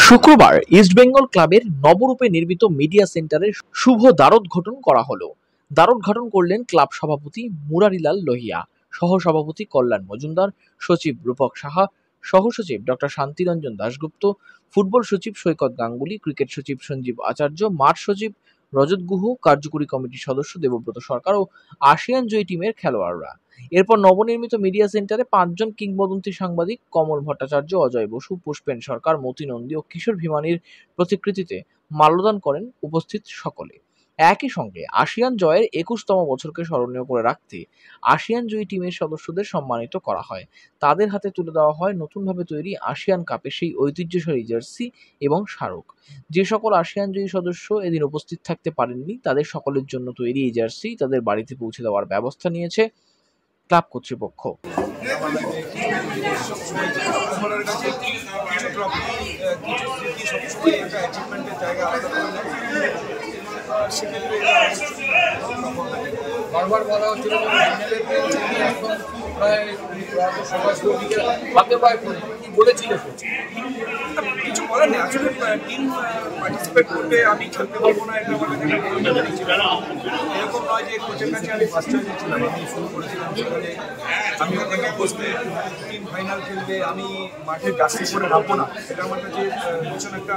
শুক্রবার ইস্টবেঙ্গল ক্লাবের নবরূপে নির্মিত মিডিয়া সেন্টারের শুভ দ্বারোদ্ঘাটন করা হলো। দ্বারোদ্ঘাটন করলেন ক্লাব সভাপতি মুরারিলাল লোহিয়া, সহ সভাপতি কল্যাণ মজুমদার, সচিব রূপক সাহা, সহ সচিব ডক্টর শান্তিরঞ্জন দাশগুপ্ত, ফুটবল সচিব সৈকত গাঙ্গুলি, ক্রিকেট সচিব সঞ্জীব আচার্য, মাঠ সচিব রজত গুহ, কার্যকরী কমিটির সদস্য দেবব্রত সরকার ও আসিয়ান জয়ী টিমের খেলোয়াড়রা। এরপর নবনির্মিত মিডিয়া সেন্টারে ৫ জন কিংবদন্তি সাংবাদিক কমল ভট্টাচার্য, অজয় বসু, পুষ্পেন সরকার, মতি নন্দী ও কিশোর ভিমানির প্রতিকৃতিতে মাল্যদান করেন উপস্থিত সকলে। একই সঙ্গে আসিয়ান জয়ের ২১তম বছরকে স্মরণীয় করে রাখতে আসিয়ান জয়ী টিমের সদস্যদের সম্মানিত করা হয়। তাদের হাতে তুলে দেওয়া হয় নতুনভাবে তৈরি আসিয়ান কাপের সেই ঐতিহ্যশালী জার্সি এবং স্মারক। যে সকল আসিয়ান জয়ী সদস্য এদিন উপস্থিত থাকতে পারেননি, তাদের সকলের জন্য তৈরি এই জার্সি তাদের বাড়িতে পৌঁছে দেওয়ার ব্যবস্থা নিয়েছে ক্লাব কর্তৃপক্ষ। বারবার বলা হচ্ছিল কি বলেছিল কিছু বলার নেই। আসলে টিম পার্টিসিপেট করবে, আমি খেলতে পারবো না, এটা আমার কাছে এরকম নয় যে কোচের কাছে আমি ফার্স্ট চয়েস ছিলাম। আমি শুরু করেছিলাম সেখানে আমি ওখানে বসলে টিম ফাইনাল খেলবে, আমি মাঠে জার্সি করে নামবো না, এটা আমার কাছে ভীষণ একটা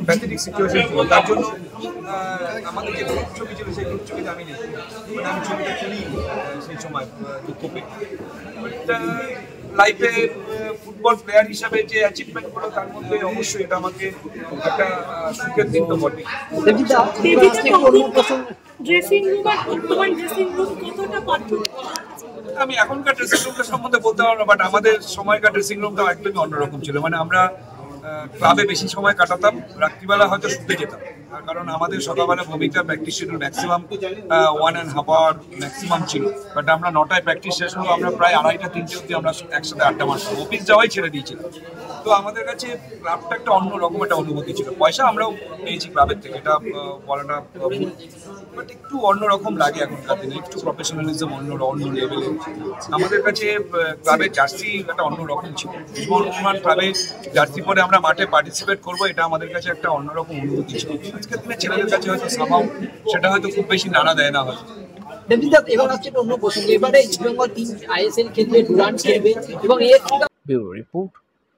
প্যাথেটিক সিচুয়েশন ছিল। তার জন্য আমাদের যে গ্রুপ ছবি ছিল সেই গ্রুপ ছবিতে আমি নেই, মানে আমি ছবিটা খেলি সেই সময় দুঃখ পেয়ে। লাইফে ফুটবল প্লেয়ার হিসাবে যে অ্যাচিভমেন্টগুলো, তার মধ্যে অবশ্যই এটা আমাকে একটা সুখের দিন তো বটে। আমি এখনকার ড্রেসিং রুমটা সম্বন্ধে বলতে পারবো না, বাট আমাদের সময়কার ড্রেসিং রুমটা একদমই অন্যরকম ছিল। মানে আমরা ক্লাবে বেশি সময় কাটাতাম, রাত্রিবেলা হয়তো শুতে যেতাম, কারণ আমাদের সকালবেলা ভূমিকা practice schedule maximum 1.5 hour maximum ছিল। বাট আমরা 9টায় প্র্যাকটিস শেষ হলো, আমরা প্রায় 2:30-3টে অবধি আমরা একসাথে আড্ডা মারতাম, অফিস যাওয়াই ছেড়ে দিয়েছিলাম। তো আমাদের কাছে ক্লাবটা একটা অন্যরকম একটা অনুভূতি ছিল। পয়সা আমরাও পেয়েছি ক্লাবের থেকে, এটা বলাটা ভুল, বাট একটু অন্যরকম লাগে এখনকার দিনে, একটু প্রফেশনালিজম অন্য লেভেলে। আমাদের কাছে ক্লাবের জার্সি একটা অন্যরকম ছিল। জীবন ক্লাবে জার্সি পরে আমরা মাঠে পার্টিসিপেট করবো, এটা আমাদের কাছে একটা অন্যরকম অনুভূতি ছিল। আজকের দিনে ছেলেদের কাছে হয়তো সামাও সেটা হয়তো খুব বেশি নাড়া দেয় না হয়তো। Bureau report,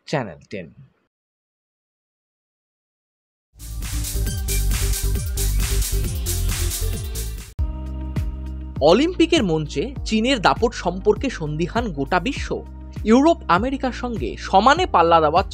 channel 10। অলিম্পিকের মঞ্চে চীনের দাপট সম্পর্কে সন্দিহান গোটা বিশ্ব। ইউরোপ আমেরিকার সঙ্গে সমানে পাল্লা দেওয়ার